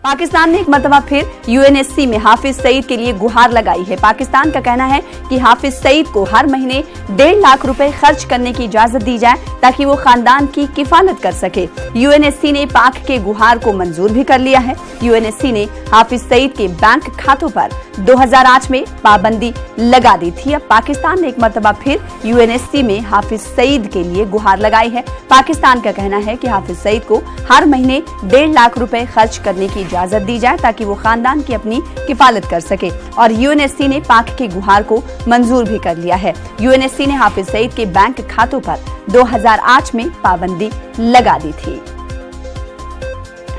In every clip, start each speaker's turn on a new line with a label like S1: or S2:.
S1: पाकिस्तान ने एक मरतबा फिर यूएनएससी में हाफिज सईद के लिए गुहार लगाई है। पाकिस्तान का कहना है कि हाफिज सईद को हर महीने 1.5 लाख रुपए खर्च करने की इजाजत दी जाए ताकि वो खानदान की किफालत कर सके। यूएनएससी ने पाक के गुहार को मंजूर भी कर लिया है। यूएनएससी ने हाफिज सईद के बैंक खातों पर 2008 में पाबंदी लगा दी थी। अब पाकिस्तान ने एक मरतबा फिर यूएनएससी में हाफिज सईद के लिए गुहार लगाई है। पाकिस्तान का कहना है कि हाफिज सईद को हर महीने 1.5 लाख रुपए खर्च करने की इजाजत दी जाए ताकि वो खानदान की अपनी किफालत कर सके और यूएनएससी ने पाक के गुहार को मंजूर भी कर लिया है। यूएनएससी ने हाफिज सईद के बैंक खातों पर 2008 में पाबंदी लगा दी थी।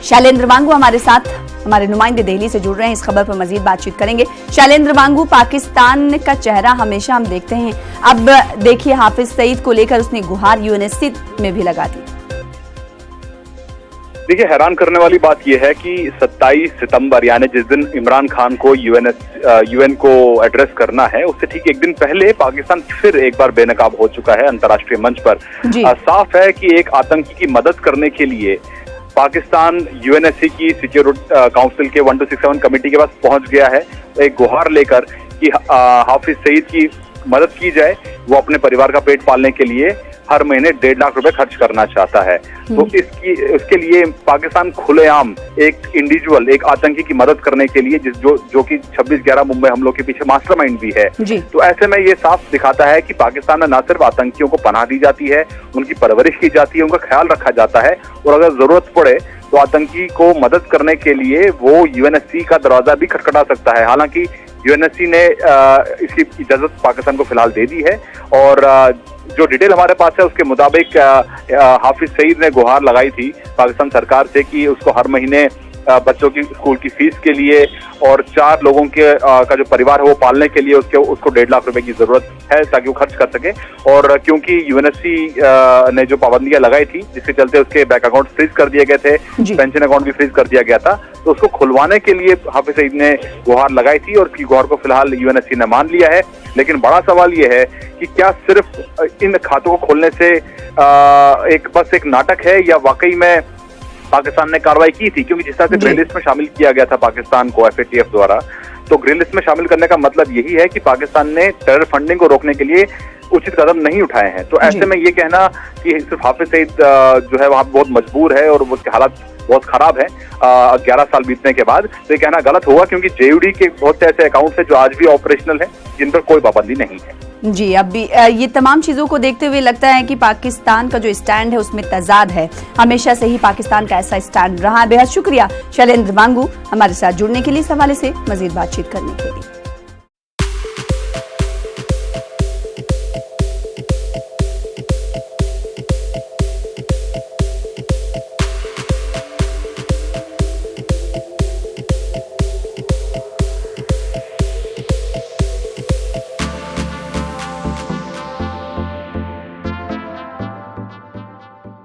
S1: शैलेंद्र वांगू हमारे साथ, हमारे नुमाइंदे दिल्ली से जुड़ रहे हैं, इस खबर पर मजीद बातचीत करेंगे। शैलेंद्र वांगू, पाकिस्तान का चेहरा हमेशा हम देखते हैं, अब देखिए हाफिज सईद को लेकर उसने गुहार यूएनएससी में भी लगा दी।
S2: देखिए, हैरान करने वाली बात यह है कि 27 सितंबर यानी जिस दिन इमरान खान को यूएन को एड्रेस करना है, उससे ठीक एक दिन पहले पाकिस्तान फिर एक बार बेनकाब हो चुका है अंतर्राष्ट्रीय मंच पर। साफ है कि एक आतंकी की मदद करने के लिए पाकिस्तान यूएनएससी की सिक्योरिटी काउंसिल के 1267 कमेटी के पास पहुंच गया है एक गुहार लेकर कि हाफिज सईद की मदद की जाए। वो अपने परिवार का पेट पालने के लिए हर महीने 1.5 लाख रुपए खर्च करना चाहता है। तो इसके लिए पाकिस्तान खुलेआम एक इंडिविजुअल, एक आतंकी की मदद करने के लिए जो कि 26/11 मुंबई हमलों के पीछे मास्टरमाइंड भी है। तो ऐसे में ये साफ दिखाता है कि पाकिस्तान में न सिर्फ आतंकियों को पनाह दी जाती है, उनकी परवरिश की जाती है, उनका ख्याल रखा जाता है और अगर जरूरत पड़े तो आतंकी को मदद करने के लिए वो यूएनएससी का दरवाजा भी खटखटा सकता है। हालांकि यूएनएससी ने इसकी इजाजत पाकिस्तान को फिलहाल दे दी है और जो डिटेल हमारे पास है उसके मुताबिक हाफिज सईद ने गुहार लगाई थी पाकिस्तान सरकार से कि उसको हर महीने बच्चों की स्कूल की फीस के लिए और 4 लोगों के का जो परिवार है वो पालने के लिए उसको 1.5 लाख रुपए की जरूरत है ताकि वो खर्च कर सके। और क्योंकि यूएनएससी ने जो पाबंदियां लगाई थी जिसके चलते उसके बैंक अकाउंट फ्रीज कर दिए गए थे, पेंशन अकाउंट भी फ्रीज कर दिया गया था, तो उसको खुलवाने के लिए हाफिज सईद ने गुहार लगाई थी और उसकी गुहार को फिलहाल यूएनएससी ने मान लिया है। लेकिन बड़ा सवाल ये है कि क्या सिर्फ इन खातों को खोलने से बस एक नाटक है या वाकई में पाकिस्तान ने कार्रवाई की थी? क्योंकि जिस तरह से ग्रे लिस्ट में शामिल किया गया था पाकिस्तान को FATF द्वारा, तो ग्रे लिस्ट में शामिल करने का मतलब यही है कि पाकिस्तान ने टेरर फंडिंग को रोकने के लिए उचित कदम नहीं उठाए हैं। तो ऐसे में ये कहना कि सिर्फ हाफिज सईद जो है वहाँ बहुत मजबूर है और उसके हालात बहुत खराब है 11 साल बीतने के बाद, तो ये कहना गलत होगा क्योंकि JUD के बहुत से ऐसे अकाउंट्स हैं जो आज भी ऑपरेशनल है जिन पर कोई पाबंदी नहीं है।
S1: जी, अब भी ये तमाम चीजों को देखते हुए लगता है कि पाकिस्तान का जो स्टैंड है उसमें तजाद है। हमेशा से ही पाकिस्तान का ऐसा स्टैंड रहा है। बेहद शुक्रिया शैलेंद्र वांगू हमारे साथ जुड़ने के लिए, इस हवाले से मजीद बातचीत करने के लिए।